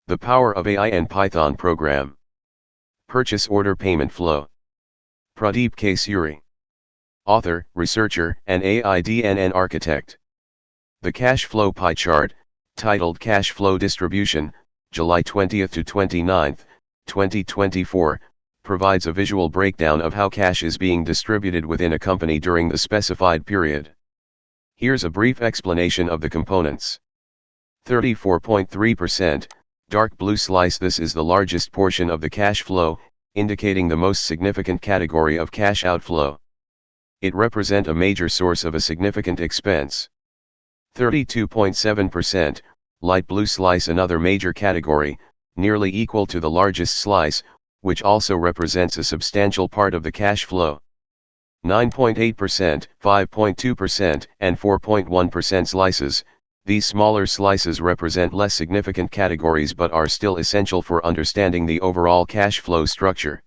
The power of AI and Python program. Purchase order payment flow. Pradeep K. Suri. Author, researcher, and AI-DNN architect. The cash flow pie chart, titled Cash Flow Distribution, July 20 to 29, 2024, provides a visual breakdown of how cash is being distributed within a company during the specified period. Here's a brief explanation of the components. 34.3%, dark blue slice. This is the largest portion of the cash flow, indicating the most significant category of cash outflow. It represents a major source of a significant expense. 32.7%, light blue slice. Another major category, nearly equal to the largest slice, which also represents a substantial part of the cash flow. 9.8%, 5.2%, and 4.1% slices. These smaller slices represent less significant categories but are still essential for understanding the overall cash flow structure.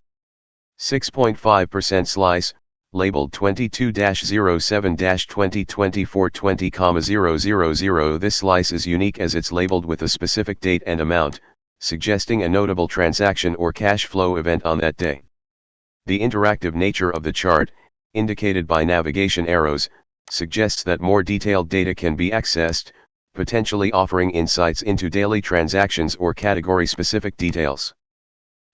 6.5% slice, labeled 22-07-2024-20,000. This slice is unique as it's labeled with a specific date and amount, suggesting a notable transaction or cash flow event on that day. The interactive nature of the chart, indicated by navigation arrows, suggests that more detailed data can be accessed, potentially offering insights into daily transactions or category-specific details.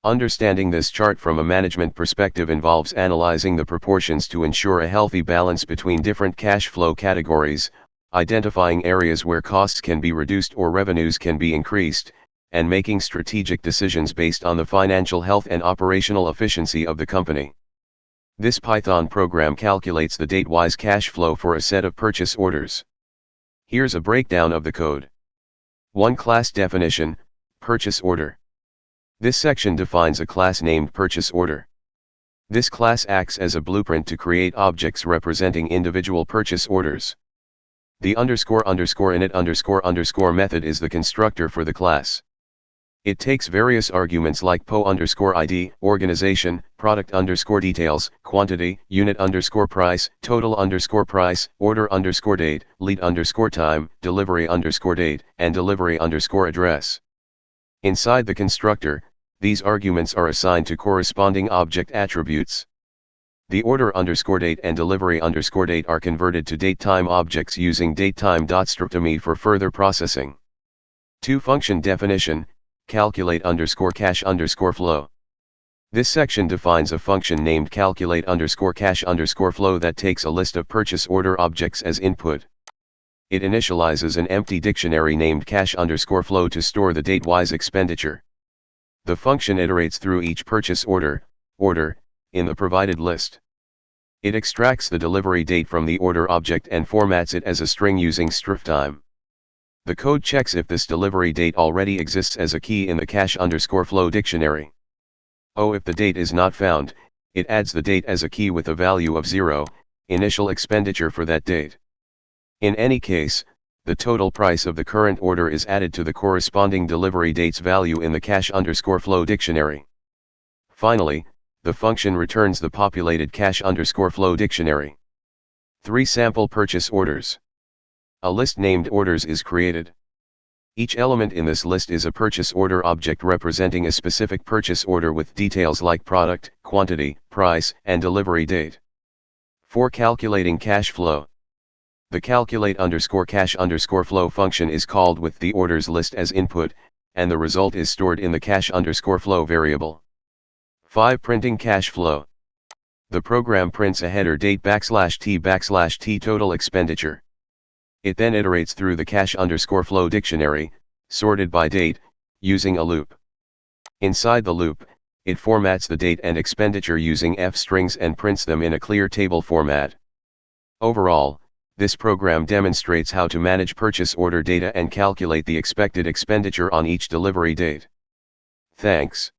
Understanding this chart from a management perspective involves analyzing the proportions to ensure a healthy balance between different cash flow categories, identifying areas where costs can be reduced or revenues can be increased, and making strategic decisions based on the financial health and operational efficiency of the company. This Python program calculates the date-wise cash flow for a set of purchase orders. Here's a breakdown of the code. 1. Class definition, purchase order. This section defines a class named purchase order. This class acts as a blueprint to create objects representing individual purchase orders. The __init___ method is the constructor for the class. It takes various arguments like PO_ID, organization, product_details, quantity, unit_price, total_price, order_date, lead_time, delivery_date, and delivery_address. Inside the constructor, these arguments are assigned to corresponding object attributes. The order_date and delivery_date are converted to datetime objects using datetime.strctme for further processing. 2. Function definition, calculate_cash_flow. This section defines a function named calculate_cash_flow that takes a list of purchase order objects as input. It initializes an empty dictionary named cash_flow to store the date-wise expenditure. The function iterates through each purchase order in the provided list. It extracts the delivery date from the order object and formats it as a string using strctime. The code checks if this delivery date already exists as a key in the cash_flow dictionary. If the date is not found, it adds the date as a key with a value of 0, initial expenditure for that date. In any case, the total price of the current order is added to the corresponding delivery date's value in the cash_flow dictionary. Finally, the function returns the populated cash_flow dictionary. 3. Sample purchase orders. A list named orders is created. Each element in this list is a purchase order object representing a specific purchase order with details like product, quantity, price, and delivery date. 4. Calculating cash flow. The calculate_cash_flow function is called with the orders list as input, and the result is stored in the cash_flow variable. 5. Printing cash flow. The program prints a header date \t total expenditure. It then iterates through the cash_flow dictionary, sorted by date, using a loop. Inside the loop, it formats the date and expenditure using F strings and prints them in a clear table format. Overall, this program demonstrates how to manage purchase order data and calculate the expected expenditure on each delivery date. Thanks.